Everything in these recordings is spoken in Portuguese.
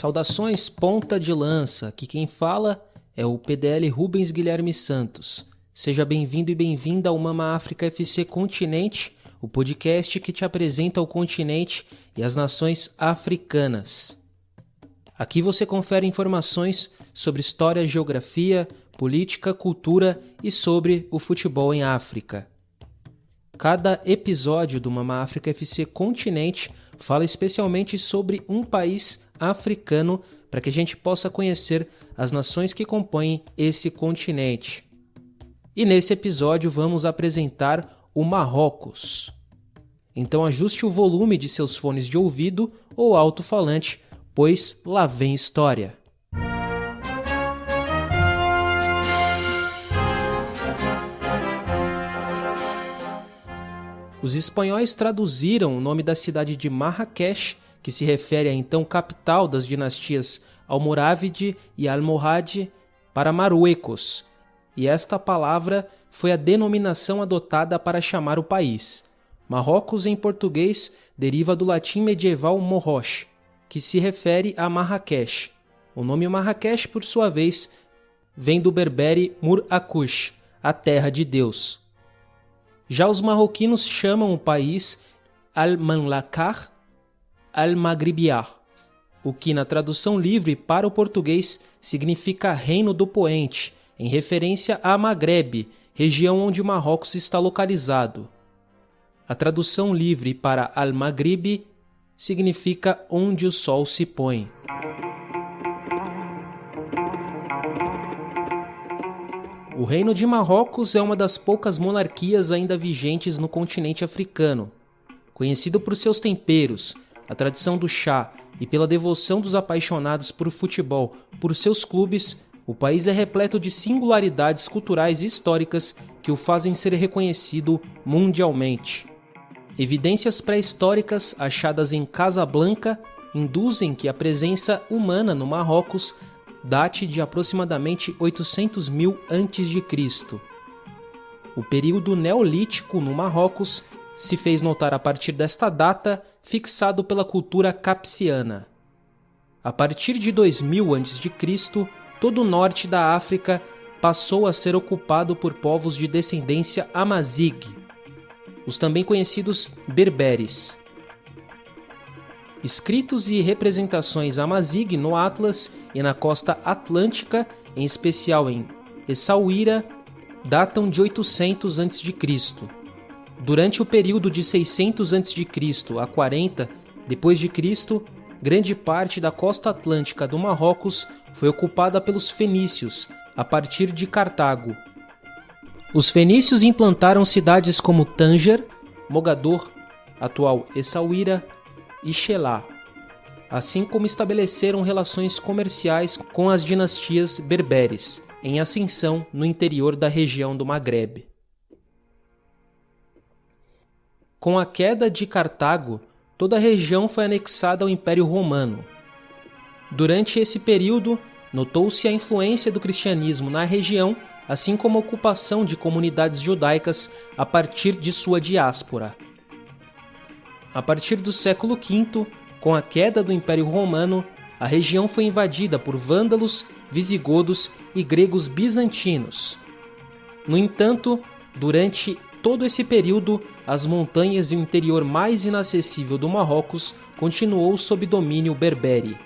Saudações ponta de lança, aqui quem fala é o PDL Rubens Guilherme Santos. Seja bem-vindo e bem-vinda ao Mama África FC Continente, o podcast que te apresenta o continente e as nações africanas. Aqui você confere informações sobre história, geografia, política, cultura e sobre o futebol em África. Cada episódio do Mama África FC Continente fala especialmente sobre um país africano para que a gente possa conhecer as nações que compõem esse continente. E nesse episódio vamos apresentar o Marrocos. Então ajuste o volume de seus fones de ouvido ou alto-falante, pois lá vem história. Os espanhóis traduziram o nome da cidade de Marrakech, que se refere à então capital das dinastias Almorávide e Almohade, para Marruecos, e esta palavra foi a denominação adotada para chamar o país. Marrocos em português deriva do latim medieval Morroch, que se refere a Marrakech. O nome Marrakech, por sua vez, vem do berbere Mur-Akush, a terra de Deus. Já os marroquinos chamam o país Al-Mamlakah Al-Maghribiya, o que na tradução livre para o português significa Reino do Poente, em referência a Maghreb, região onde Marrocos está localizado. A tradução livre para Al-Maghrib significa onde o sol se põe. O Reino de Marrocos é uma das poucas monarquias ainda vigentes no continente africano. Conhecido por seus temperos, a tradição do chá e pela devoção dos apaixonados por futebol por seus clubes, o país é repleto de singularidades culturais e históricas que o fazem ser reconhecido mundialmente. Evidências pré-históricas achadas em Casablanca induzem que a presença humana no Marrocos date de aproximadamente 800.000 a.C. O período neolítico no Marrocos se fez notar a partir desta data, fixado pela cultura capsiana. A partir de 2000 a.C., todo o norte da África passou a ser ocupado por povos de descendência amazigh, os também conhecidos berberes. Escritos e representações amazigh no Atlas e na costa atlântica, em especial em Essaouira, datam de 800 a.C. Durante o período de 600 a.C. a 40 d.C., grande parte da costa atlântica do Marrocos foi ocupada pelos fenícios, a partir de Cartago. Os fenícios implantaram cidades como Tânger, Mogador, atual Essaouira, e Xelá, assim como estabeleceram relações comerciais com as dinastias berberes, em ascensão no interior da região do Maghreb. Com a queda de Cartago, toda a região foi anexada ao Império Romano. Durante esse período, notou-se a influência do cristianismo na região, assim como a ocupação de comunidades judaicas a partir de sua diáspora. A partir do século V, com a queda do Império Romano, a região foi invadida por vândalos, visigodos e gregos bizantinos. No entanto, durante todo esse período, as montanhas e o interior mais inacessível do Marrocos continuou sob domínio berbere.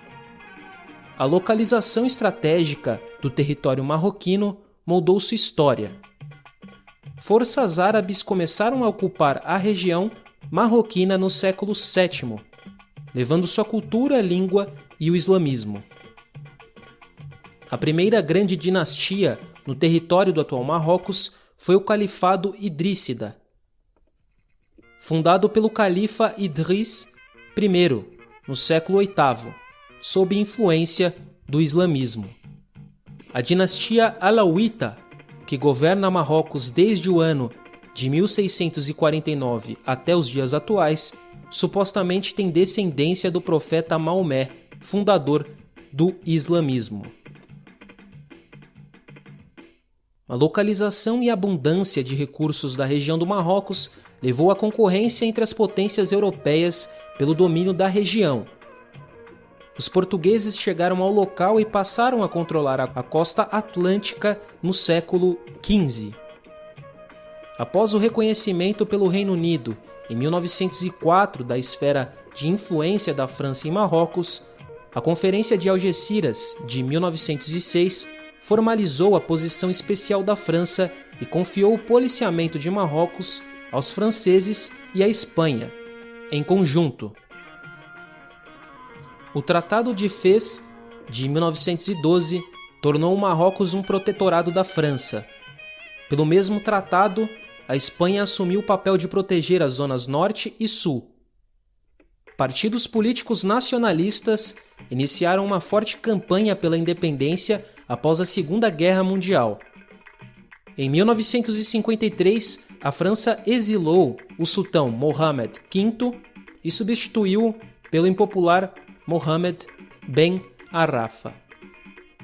A localização estratégica do território marroquino moldou sua história. Forças árabes começaram a ocupar a região marroquina no século VII, levando sua cultura, língua e o islamismo. A primeira grande dinastia no território do atual Marrocos foi o Califado Idríssida, fundado pelo califa Idris I, no século VIII, sob influência do islamismo. A dinastia Alauíta, que governa Marrocos desde o ano de 1649 até os dias atuais, supostamente tem descendência do profeta Maomé, fundador do islamismo. A localização e abundância de recursos da região do Marrocos levou à concorrência entre as potências europeias pelo domínio da região. os portugueses chegaram ao local e passaram a controlar a costa atlântica no século XV. Após o reconhecimento pelo Reino Unido, em 1904, da esfera de influência da França em Marrocos, a Conferência de Algeciras, de 1906, formalizou a posição especial da França e confiou o policiamento de Marrocos aos franceses e à Espanha, em conjunto. O Tratado de Fez, de 1912, tornou o Marrocos um protetorado da França. Pelo mesmo tratado, a Espanha assumiu o papel de proteger as zonas norte e sul. Partidos políticos nacionalistas iniciaram uma forte campanha pela independência após a Segunda Guerra Mundial. Em 1953, a França exilou o sultão Mohammed V e substituiu pelo impopular Mohammed Ben Arafa.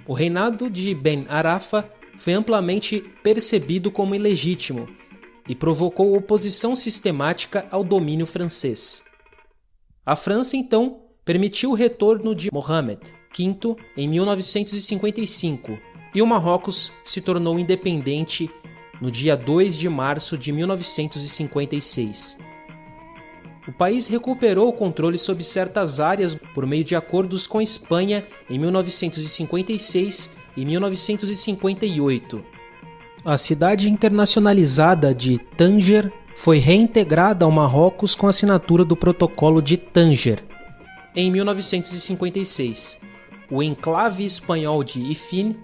O reinado de Ben Arafa foi amplamente percebido como ilegítimo e provocou oposição sistemática ao domínio francês. A França, então, permitiu o retorno de Mohammed V em 1955 e o Marrocos se tornou independente no dia 2 de março de 1956. O país recuperou o controle sobre certas áreas por meio de acordos com a Espanha em 1956 e 1958. A cidade internacionalizada de Tânger foi reintegrada ao Marrocos com a assinatura do Protocolo de Tânger. Em 1956, o enclave espanhol de Ifin,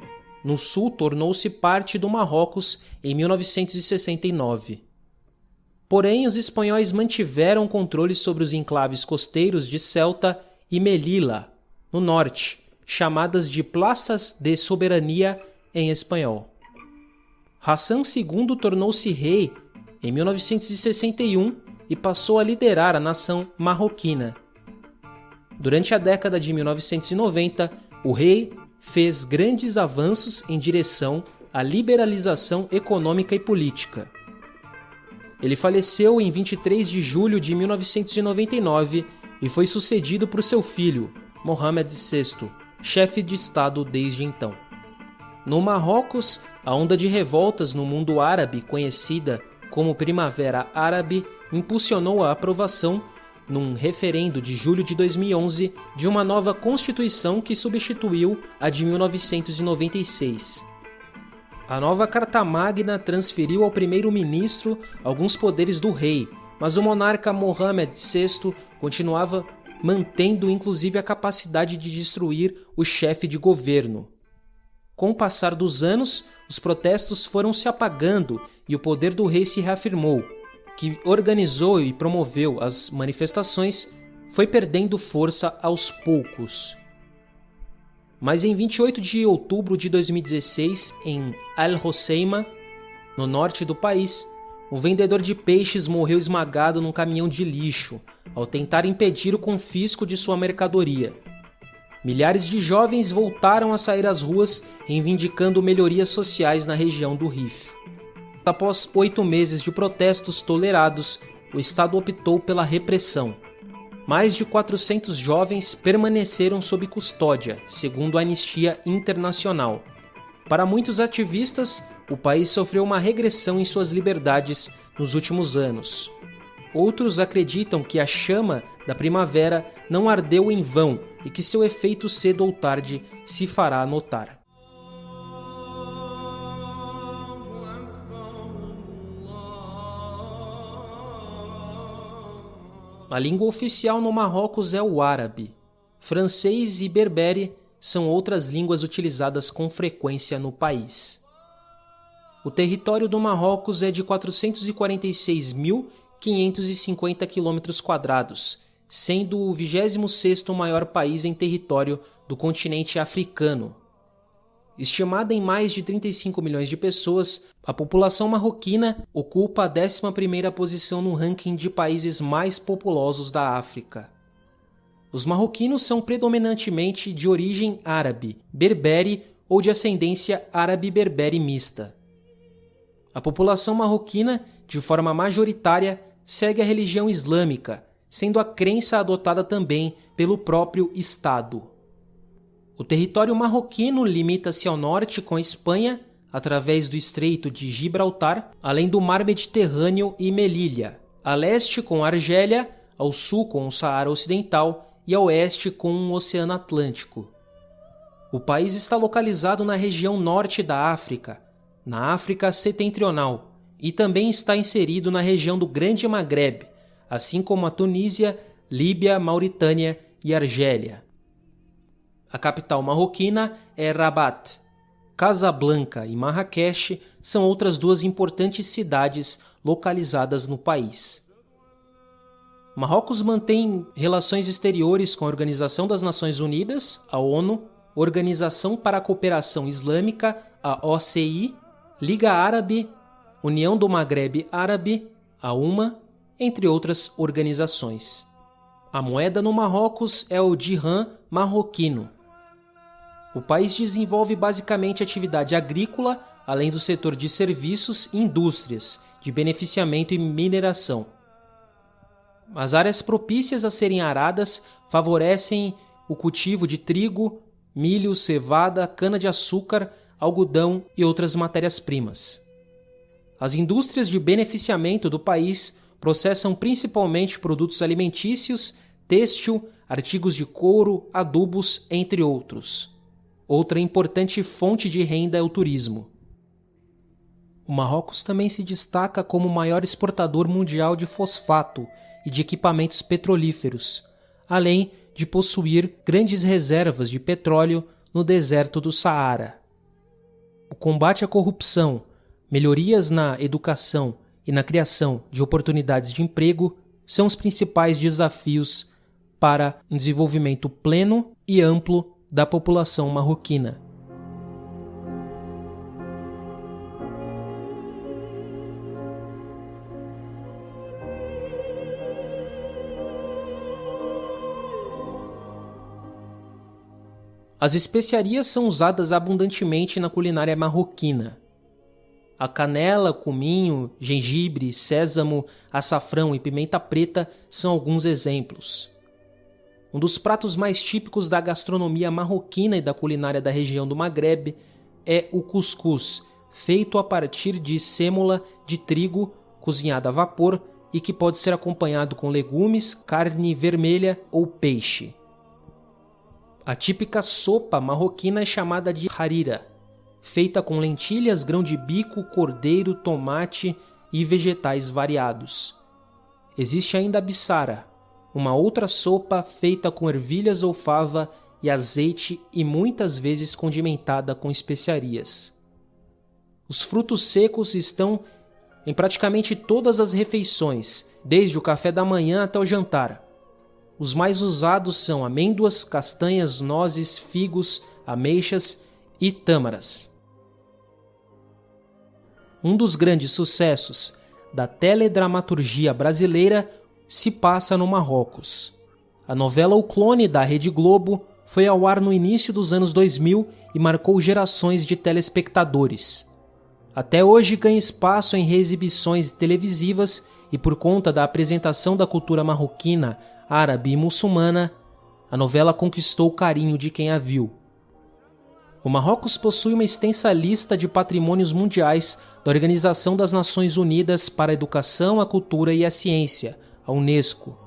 no sul, tornou-se parte do Marrocos em 1969. Porém, os espanhóis mantiveram o controle sobre os enclaves costeiros de Ceuta e Melilla, no norte, chamadas de Plaças de Soberania em espanhol. Hassan II tornou-se rei em 1961 e passou a liderar a nação marroquina. Durante a década de 1990, o rei fez grandes avanços em direção à liberalização econômica e política. Ele faleceu em 23 de julho de 1999 e foi sucedido por seu filho, Mohammed VI, chefe de Estado desde então. No Marrocos, a onda de revoltas no mundo árabe, conhecida como Primavera Árabe, impulsionou a aprovação, num referendo de julho de 2011, de uma nova constituição que substituiu a de 1996. A nova Carta Magna transferiu ao primeiro-ministro alguns poderes do rei, mas o monarca Mohammed VI continuava mantendo inclusive a capacidade de destruir o chefe de governo. Com o passar dos anos, os protestos foram se apagando e o poder do rei se reafirmou, que organizou e promoveu as manifestações, foi perdendo força aos poucos. Mas em 28 de outubro de 2016, em Al-Hoceima, no norte do país, um vendedor de peixes morreu esmagado num caminhão de lixo ao tentar impedir o confisco de sua mercadoria. Milhares de jovens voltaram a sair às ruas reivindicando melhorias sociais na região do Rif. Após 8 meses de protestos tolerados, o Estado optou pela repressão. Mais de 400 jovens permaneceram sob custódia, segundo a Anistia Internacional. Para muitos ativistas, o país sofreu uma regressão em suas liberdades nos últimos anos. Outros acreditam que a chama da primavera não ardeu em vão e que seu efeito cedo ou tarde se fará notar. A língua oficial no Marrocos é o árabe. Francês e berbere são outras línguas utilizadas com frequência no país. O território do Marrocos é de 446.550 km², sendo o 26º maior país em território do continente africano. Estimada em mais de 35 milhões de pessoas, a população marroquina ocupa a 11ª posição no ranking de países mais populosos da África. Os marroquinos são predominantemente de origem árabe, berbere ou de ascendência árabe-berbere mista. A população marroquina, de forma majoritária, segue a religião islâmica, sendo a crença adotada também pelo próprio Estado. O território marroquino limita-se ao norte com a Espanha, através do Estreito de Gibraltar, além do Mar Mediterrâneo e Melília, a leste com a Argélia, ao sul com o Saara Ocidental e ao oeste com o Oceano Atlântico. O país está localizado na região norte da África, na África Setentrional, e também está inserido na região do Grande Maghreb, assim como a Tunísia, Líbia, Mauritânia e Argélia. A capital marroquina é Rabat. Casablanca e Marrakech são outras duas importantes cidades localizadas no país. Marrocos mantém relações exteriores com a Organização das Nações Unidas, a ONU, Organização para a Cooperação Islâmica, a OCI, Liga Árabe, União do Maghreb Árabe, a UMA, entre outras organizações. A moeda no Marrocos é o dirham marroquino. O país desenvolve basicamente atividade agrícola, além do setor de serviços e indústrias, de beneficiamento e mineração. As áreas propícias a serem aradas favorecem o cultivo de trigo, milho, cevada, cana-de-açúcar, algodão e outras matérias-primas. As indústrias de beneficiamento do país processam principalmente produtos alimentícios, têxtil, artigos de couro, adubos, entre outros. Outra importante fonte de renda é o turismo. O Marrocos também se destaca como o maior exportador mundial de fosfato e de equipamentos petrolíferos, além de possuir grandes reservas de petróleo no deserto do Saara. O combate à corrupção, melhorias na educação e na criação de oportunidades de emprego são os principais desafios para um desenvolvimento pleno e amplo da população marroquina. As especiarias são usadas abundantemente na culinária marroquina. A canela, cominho, gengibre, sésamo, açafrão e pimenta preta são alguns exemplos. Um dos pratos mais típicos da gastronomia marroquina e da culinária da região do Maghreb é o cuscuz, feito a partir de sêmola de trigo cozinhada a vapor e que pode ser acompanhado com legumes, carne vermelha ou peixe. A típica sopa marroquina é chamada de harira, feita com lentilhas, grão de bico, cordeiro, tomate e vegetais variados. Existe ainda a bissara, uma outra sopa feita com ervilhas ou fava e azeite e muitas vezes condimentada com especiarias. Os frutos secos estão em praticamente todas as refeições, desde o café da manhã até o jantar. Os mais usados são amêndoas, castanhas, nozes, figos, ameixas e tâmaras. Um dos grandes sucessos da teledramaturgia brasileira se passa no Marrocos. A novela O Clone, da Rede Globo, foi ao ar no início dos anos 2000 e marcou gerações de telespectadores. Até hoje ganha espaço em reexibições televisivas e por conta da apresentação da cultura marroquina, árabe e muçulmana, a novela conquistou o carinho de quem a viu. O Marrocos possui uma extensa lista de patrimônios mundiais da Organização das Nações Unidas para a Educação, a Cultura e a Ciência, a Unesco.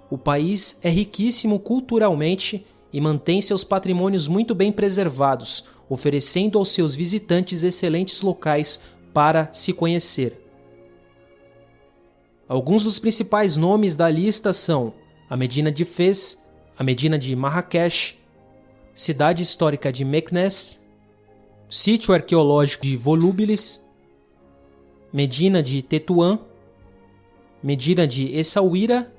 O país é riquíssimo culturalmente e mantém seus patrimônios muito bem preservados, oferecendo aos seus visitantes excelentes locais para se conhecer. Alguns dos principais nomes da lista são a Medina de Fez, a Medina de Marrakech, Cidade Histórica de Meknès, Sítio Arqueológico de Volubilis, Medina de Tetuán, Medina de Essaouira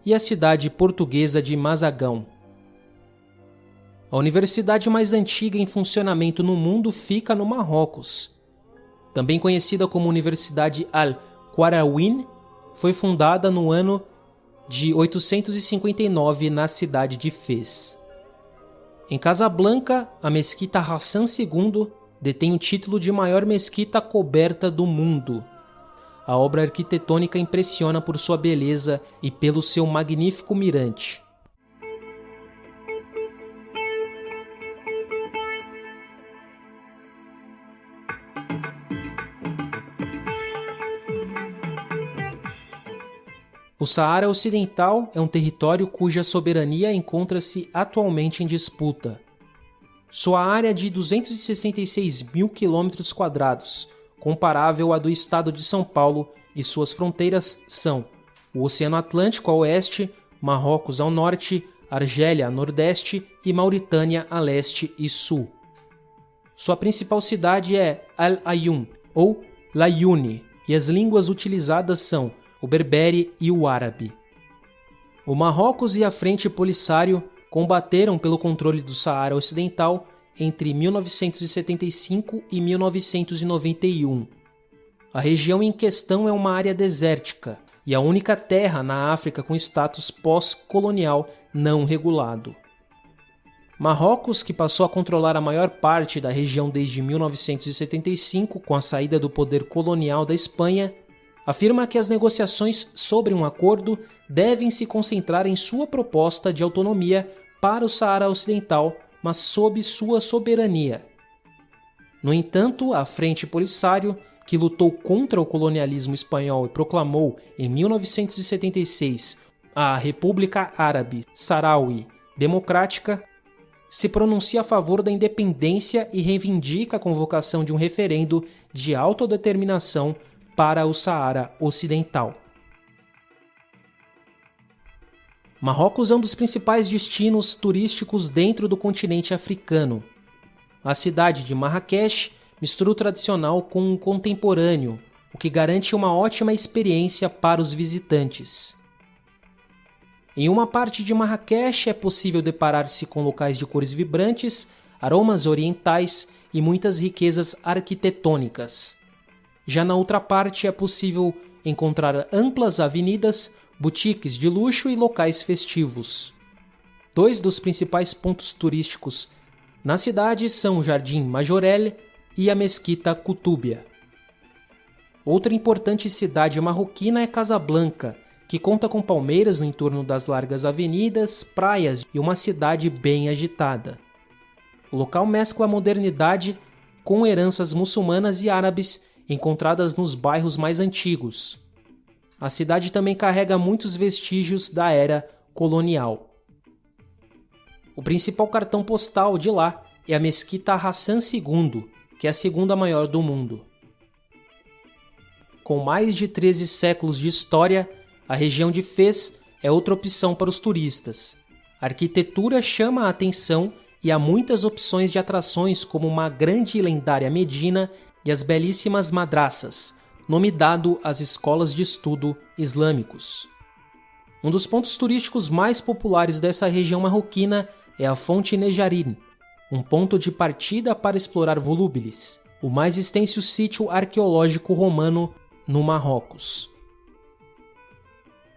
e a cidade portuguesa de Mazagão. A universidade mais antiga em funcionamento no mundo fica no Marrocos. Também conhecida como Universidade Al-Qarawiyyin, foi fundada no ano de 859 na cidade de Fez. Em Casablanca, a Mesquita Hassan II detém o título de maior mesquita coberta do mundo. A obra arquitetônica impressiona por sua beleza e pelo seu magnífico mirante. O Saara Ocidental é um território cuja soberania encontra-se atualmente em disputa. Sua área é de 266 mil km², comparável à do estado de São Paulo, e suas fronteiras são o Oceano Atlântico a oeste, Marrocos ao norte, Argélia a nordeste e Mauritânia a leste e sul. Sua principal cidade é Al-Ayoun, ou Layuni, e as línguas utilizadas são o berbere e o árabe. O Marrocos e a Frente Polisário combateram pelo controle do Saara Ocidental entre 1975 e 1991. A região em questão é uma área desértica e a única terra na África com status pós-colonial não regulado. Marrocos, que passou a controlar a maior parte da região desde 1975 com a saída do poder colonial da Espanha, afirma que as negociações sobre um acordo devem se concentrar em sua proposta de autonomia para o Saara Ocidental, mas sob sua soberania. No entanto, a Frente Polisário, que lutou contra o colonialismo espanhol e proclamou, em 1976, a República Árabe Saharaui Democrática, se pronuncia a favor da independência e reivindica a convocação de um referendo de autodeterminação para o Saara Ocidental. Marrocos é um dos principais destinos turísticos dentro do continente africano. A cidade de Marrakech mistura o tradicional com o contemporâneo, o que garante uma ótima experiência para os visitantes. Em uma parte de Marrakech é possível deparar-se com locais de cores vibrantes, aromas orientais e muitas riquezas arquitetônicas. Já na outra parte é possível encontrar amplas avenidas, boutiques de luxo e locais festivos. Dois dos principais pontos turísticos na cidade são o Jardim Majorelle e a Mesquita Kutubia. Outra importante cidade marroquina é Casablanca, que conta com palmeiras no entorno das largas avenidas, praias e uma cidade bem agitada. O local mescla a modernidade com heranças muçulmanas e árabes encontradas nos bairros mais antigos. A cidade também carrega muitos vestígios da era colonial. O principal cartão postal de lá é a Mesquita Hassan II, que é a segunda maior do mundo. Com mais de 13 séculos de história, a região de Fez é outra opção para os turistas. A arquitetura chama a atenção e há muitas opções de atrações como uma grande e lendária Medina e as belíssimas madraças, nome dado às escolas de estudo islâmicos. Um dos pontos turísticos mais populares dessa região marroquina é a Fonte Nejarin, um ponto de partida para explorar Volubilis, o mais extenso sítio arqueológico romano no Marrocos.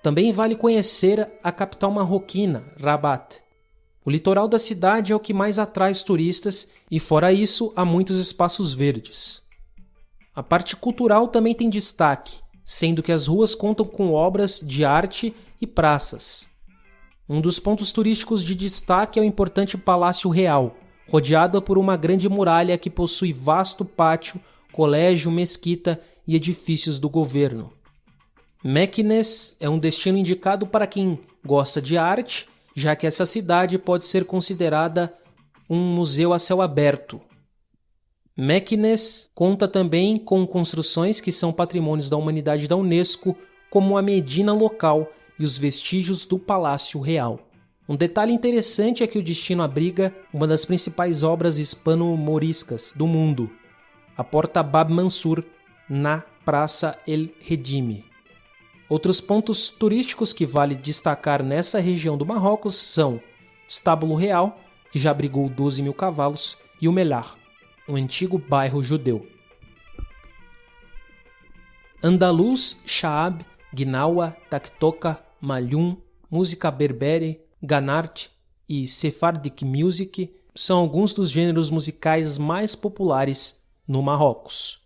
Também vale conhecer a capital marroquina, Rabat. O litoral da cidade é o que mais atrai os turistas e, fora isso, há muitos espaços verdes. A parte cultural também tem destaque, sendo que as ruas contam com obras de arte e praças. Um dos pontos turísticos de destaque é o importante Palácio Real, rodeado por uma grande muralha que possui vasto pátio, colégio, mesquita e edifícios do governo. Meknès é um destino indicado para quem gosta de arte, já que essa cidade pode ser considerada um museu a céu aberto. Meknès conta também com construções que são patrimônios da humanidade da Unesco, como a Medina local e os vestígios do Palácio Real. Um detalhe interessante é que o destino abriga uma das principais obras hispano-moriscas do mundo, a Porta Bab Mansur, na Praça El Redime. Outros pontos turísticos que vale destacar nessa região do Marrocos são Estábulo Real, que já abrigou 12 mil cavalos, e o Mellah, um antigo bairro judeu. Andaluz, Shaab, Gnawa, Taktoka, Malhoun, música berbere, Ganart e Sephardic Music são alguns dos gêneros musicais mais populares no Marrocos.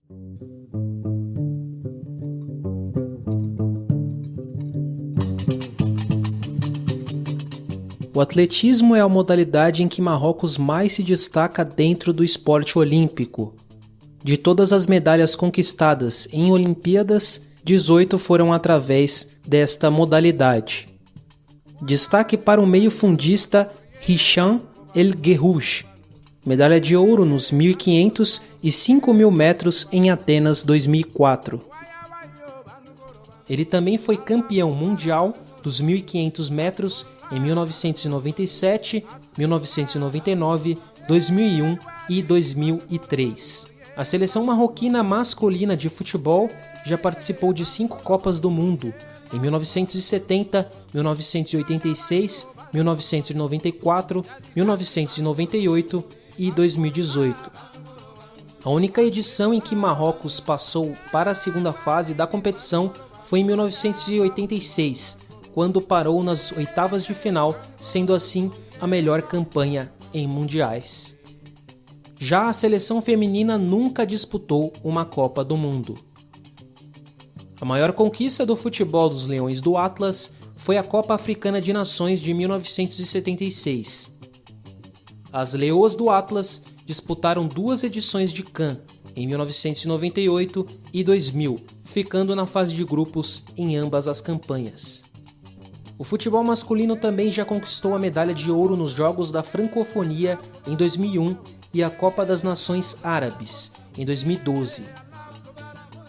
O atletismo é a modalidade em que Marrocos mais se destaca dentro do esporte olímpico. De todas as medalhas conquistadas em Olimpíadas, 18 foram através desta modalidade. Destaque para o meio-fundista Hicham El Guerrouj, medalha de ouro nos 1.500 e 5.000 metros em Atenas 2004. Ele também foi campeão mundial dos 1.500 metros em 1997, 1999, 2001 e 2003. A seleção marroquina masculina de futebol já participou de 5 Copas do Mundo, em 1970, 1986, 1994, 1998 e 2018. A única edição em que Marrocos passou para a segunda fase da competição foi em 1986, quando parou nas oitavas de final, sendo assim a melhor campanha em mundiais. Já a seleção feminina nunca disputou uma Copa do Mundo. A maior conquista do futebol dos Leões do Atlas foi a Copa Africana de Nações de 1976. As Leoas do Atlas disputaram 2 edições de CAN, em 1998 e 2000, ficando na fase de grupos em ambas as campanhas. O futebol masculino também já conquistou a medalha de ouro nos Jogos da Francofonia em 2001 e a Copa das Nações Árabes em 2012.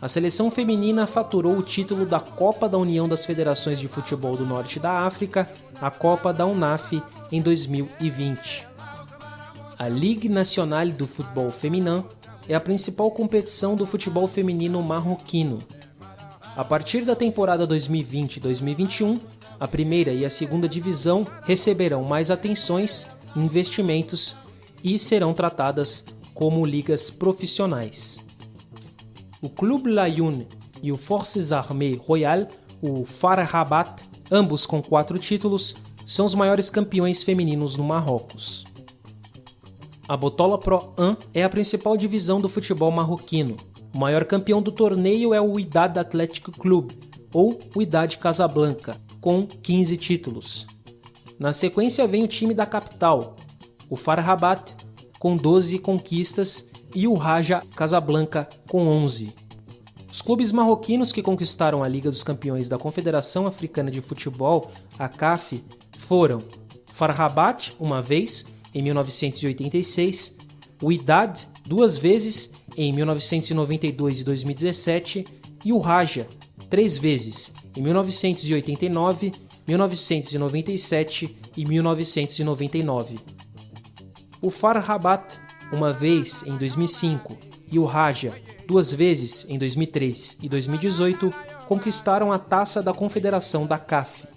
A seleção feminina faturou o título da Copa da União das Federações de Futebol do Norte da África, a Copa da UNAF, em 2020. A Ligue Nationale du Football Féminin é a principal competição do futebol feminino marroquino. A partir da temporada 2020-2021, a primeira e a segunda divisão receberão mais atenções, investimentos e serão tratadas como ligas profissionais. O Club Laayoune e o Forces Armées Royales, o FAR Rabat, ambos com 4 títulos, são os maiores campeões femininos no Marrocos. A Botola Pro 1 é a principal divisão do futebol marroquino. O maior campeão do torneio é o Wydad Athletic Club, ou Wydad Casablanca, com 15 títulos. Na sequência vem o time da capital, o FAR Rabat, com 12 conquistas, e o Raja Casablanca, com 11. Os clubes marroquinos que conquistaram a Liga dos Campeões da Confederação Africana de Futebol, a CAF, foram FAR Rabat, uma vez, em 1986, Wydad, 2 vezes, em 1992 e 2017, e o Raja, 3 vezes, em 1989, 1997 e 1999. O FAR Rabat, uma vez em 2005, e o Raja, 2 vezes em 2003 e 2018, conquistaram a Taça da Confederação da CAF.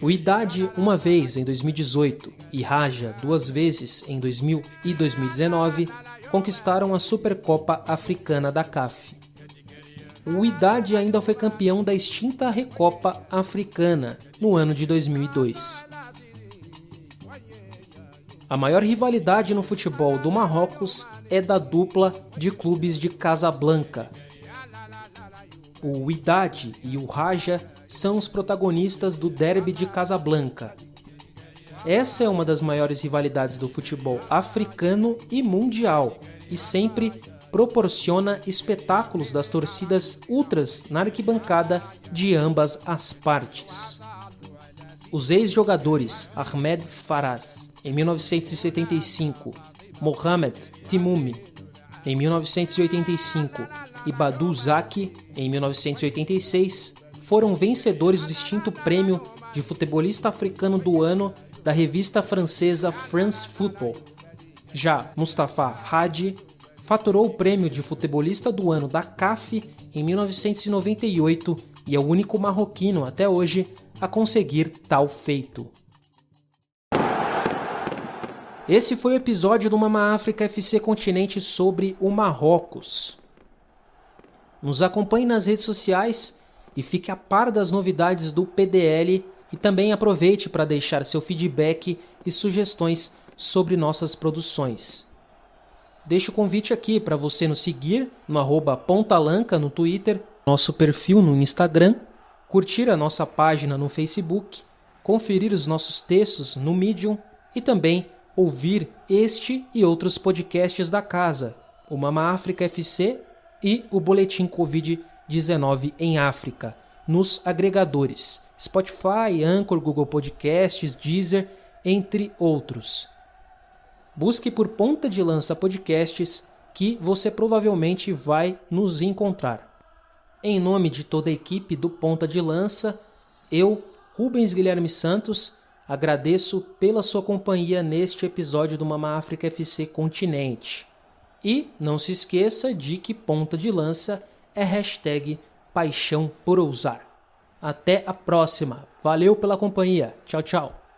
O Wydad, uma vez em 2018, e Raja, 2 vezes em 2000 e 2019, conquistaram a Supercopa Africana da CAF. O Wydad ainda foi campeão da extinta Recopa Africana no ano de 2002. A maior rivalidade no futebol do Marrocos é da dupla de clubes de Casablanca. O Wydad e o Raja são os protagonistas do Derby de Casablanca. Essa é uma das maiores rivalidades do futebol africano e mundial, e sempre proporciona espetáculos das torcidas ultras na arquibancada de ambas as partes. Os ex-jogadores Ahmed Faraz, em 1975, Mohamed Timoumi, em 1985 e Badou Zaki, em 1986, foram vencedores do extinto prêmio de futebolista africano do ano da revista francesa France Football. Já Mustafa Hadji faturou o prêmio de futebolista do ano da CAF em 1998 e é o único marroquino até hoje a conseguir tal feito. Esse foi o episódio do Mama África FC Continente sobre o Marrocos. Nos acompanhe nas redes sociais e fique a par das novidades do PDL e também aproveite para deixar seu feedback e sugestões sobre nossas produções. Deixo o convite aqui para você nos seguir no @pontalanca no Twitter, nosso perfil no Instagram, curtir a nossa página no Facebook, conferir os nossos textos no Medium e também ouvir este e outros podcasts da casa, o Mama África FC e o Boletim Covid 19 em África, nos agregadores Spotify, Anchor, Google Podcasts, Deezer, entre outros. Busque por Ponta de Lança Podcasts que você provavelmente vai nos encontrar. Em nome de toda a equipe do Ponta de Lança, eu, Rubens Guilherme Santos, agradeço pela sua companhia neste episódio do Mama África FC Continente. E não se esqueça de que Ponta de Lança é hashtag Paixão por Ousar. Até a próxima. Valeu pela companhia. Tchau, tchau.